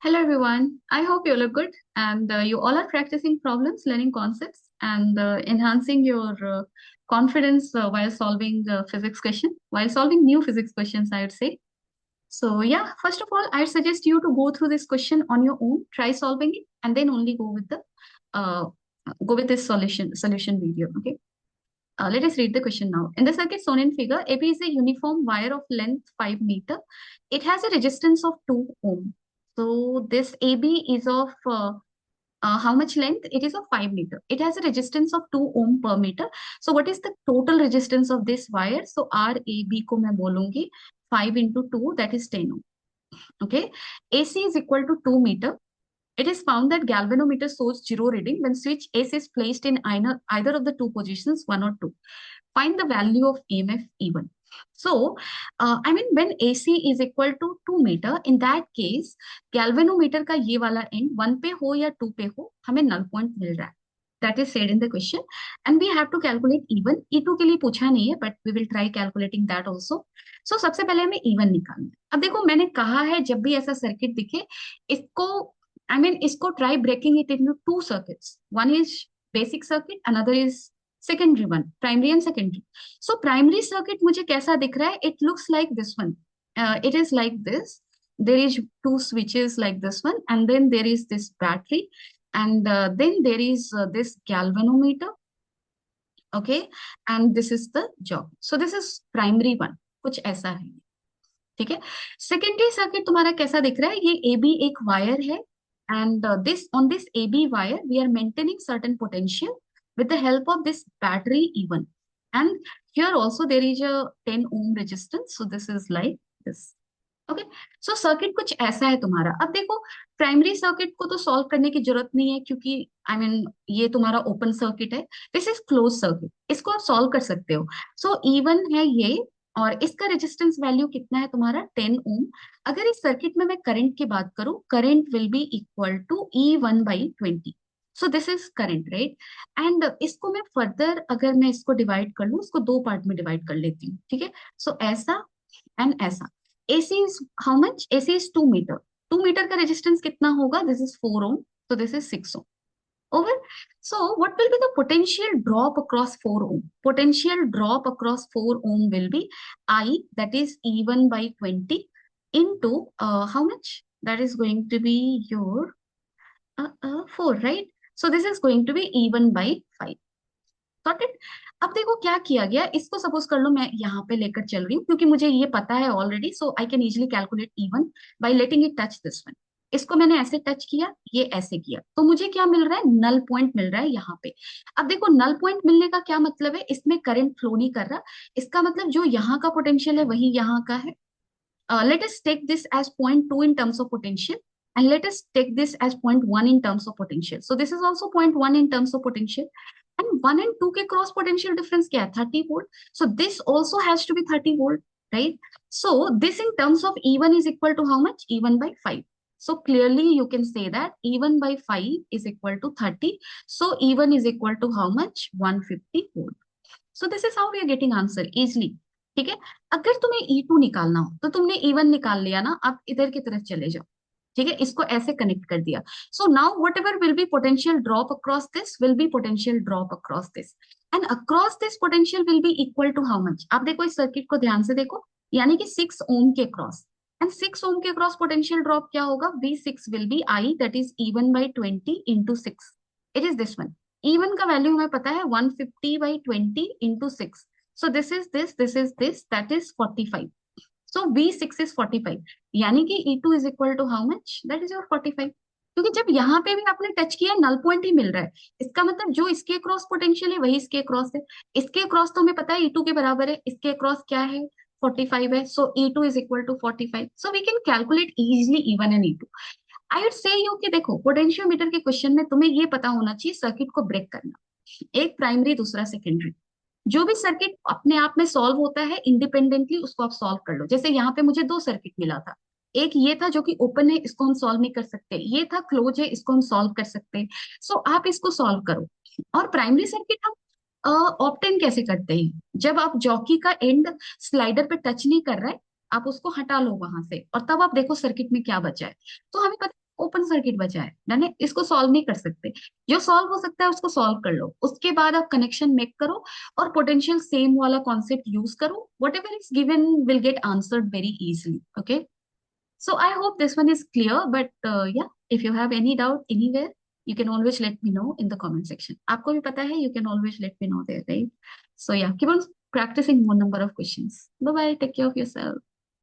Hello everyone. I hope you look good and you all are practicing problems, learning concepts, and enhancing your confidence while solving physics question, while solving new physics questions, I would say. So yeah, first of all, I suggest you to go through this question on your own, try solving it, and then only uh, go with this solution video. Okay. Let us read the question now. In the circuit shown in figure, AB is a uniform wire of length 5 meter. It has a resistance of 2 ohm. So this AB is of how much length? It is of 5 meter. It has a resistance of 2 ohm per meter. So what is the total resistance of this wire? So RAB को मैं बोलूंगी 5 into 2, that is 10 ohm. Okay. AC is equal to 2 meter. It is found that galvanometer shows zero reading when switch S is placed in either of the two positions, 1 or 2. Find the value of EMF E1. So, when AC is equal to 2 meter, in that case, galvanometer का ये वाला end 1 पे हो या 2 पे हो, हमें null point मिल रहा है. That is said in the question. And we have to calculate E1. E2 के लिए पूछा नहीं है, but we will try calculating that also. So, सबसे पहले हमें E1 निकालना है. अब देखो मैंने कहा है जब भी ऐसा सर्किट दिखे, इसको इसको try breaking it into two circuits. One is basic circuit, another is secondary one, primary and secondary. So primary circuit मुझे कैसा दिख रहा है? It looks like this one. It is like this. There is two switches like this one, and then there is this battery, and then there is this galvanometer. Okay, and this is the jog. So this is primary one. कुछ ऐसा है. ठीक है. Secondary circuit तुम्हारा कैसा दिख रहा है? ये ए बी एक वायर है and this on this A B wire we are maintaining certain potential with the help of this battery E1, and here also there is a 10 ohm resistance, so this is like this. Okay. So circuit कुछ ऐसा है तुम्हारा. अब देखो primary circuit को तो solve करने की जरूरत नहीं है क्योंकि ये तुम्हारा ओपन सर्किट है. दिस इज क्लोज सर्किट, इसको आप सॉल्व कर सकते हो. सो E1 है ये, और इसका रेजिस्टेंस वैल्यू कितना है तुम्हारा? 10 ओम. अगर इस सर्किट में मैं करंट की बात करूं, current will be equal to E1/20. So this is current, right. And इसको मैं फर्दर अगर मैं इसको डिवाइड कर लूं, इसको दो पार्ट में डिवाइड कर लेती हूँ. ठीक है. सो ऐसा एंड ऐसा. AC is how much? AC is 2 meter. 2 meter का रेजिस्टेंस कितना होगा? This is 4 ohm. So this is 6 ohm. Over. So what will be the potential drop across 4 ohm? Potential drop across 4 ohm will be I, that is E1/20 into how much? That is going to be your 4, right? So this is going to be E1/5. Got it? अब देखो क्या किया गया. इसको suppose कर लो मैं यहाँ पे लेकर चल रही हूँ क्योंकि मुझे ये पता है already, so I can easily calculate E1 by letting it touch this one. इसको मैंने ऐसे टच किया, ये ऐसे किया, तो मुझे क्या मिल रहा है? नल पॉइंट मिल रहा है यहाँ पे. अब देखो नल पॉइंट मिलने का क्या मतलब है? इसमें करंट फ्लो नहीं कर रहा. इसका मतलब जो यहाँ का पोटेंशियल है वही यहाँ का है. Let us take this as point 2 in terms of potential, and let us take this as point 1 in terms of potential. So this is also point 1 in terms of potential. And 1 and 2 के cross potential difference क्या है? 30 volt. So this also has to be 30 volt, right? So this in terms of E1 is equal to how much? E1/5. So clearly you can say that E1/5 is equal to 30. So E1 is equal to how much? 150 volt. So this is how we are getting answer easily. ठीक है. अगर तुम्हें E2 निकालना हो तो तुमने E1 निकाल लिया ना, अब इधर की तरफ चले जाओ. ठीक है. इसको ऐसे कनेक्ट कर दिया. So now whatever will be potential drop across this will be potential drop across this, and across this potential will be equal to how much? आप देखो इस सर्किट को ध्यान से देखो, यानी कि 6 ओम के क्रॉस. एंड 6 ओम के क्रॉस पोटेंशियल ड्रॉप क्या होगा? V6 will be I, that is E1/20 into 6. It is this one. E1 का वैल्यू हमें पता है 150/20 into 6. So this is this, that is 45. So V6 is 45. यानी कि E2 is equal to how much? That is your 45. क्योंकि जब यहाँ पे भी आपने टच किया नल पॉइंट ही मिल रहा है, इसका मतलब जो इसके क्रॉस पोटेंशियल है वही इसके क्रॉस है. इसके क्रॉस तो हमें पता है E2 के बराबर है, इसके क्रॉस क्या है? 45 है. सो E2 is equal to 45. So we can calculate easily E1 and E2. I would say you कि देखो पोटेंशियोमीटर के क्वेश्चन में तुम्हें ये पता होना चाहिए सर्किट को ब्रेक करना. एक प्राइमरी, दूसरा सेकेंडरी. जो भी सर्किट अपने आप में सॉल्व होता है इंडिपेंडेंटली उसको आप सॉल्व कर लो. जैसे यहाँ पे मुझे दो सर्किट मिला था. एक ये था जो कि ओपन है, इसको हम सॉल्व नहीं कर सकते. ये था क्लोज है, इसको हम सॉल्व कर सकते हैं. सो आप इसको सॉल्व करो. और प्राइमरी सर्किट हम ऑप्टेन कैसे करते हैं? जब आप जॉकी का एंड स्लाइडर पे टच नहीं कर रहा है, आप उसको हटा लो वहां से, और तब आप देखो सर्किट में क्या बचा है. तो हमें पता ओपन सर्किट बचा है, डन है, इसको सॉल्व नहीं कर सकते। जो सॉल्व हो सकता है उसको सॉल्व कर लो, उसके बाद आप कनेक्शन मेक करो और पोटेंशियल सेम वाला कॉन्सेप्ट यूज करो, what ever is given will get answered very easily. Okay, so I hope this one is clear, but yeah, if you have any doubt anywhere, you can always let me know in the comment section. आपको भी पता है, you can always let me know there, right? So yeah, keep on practicing more number of questions. Bye bye, take care of yourself.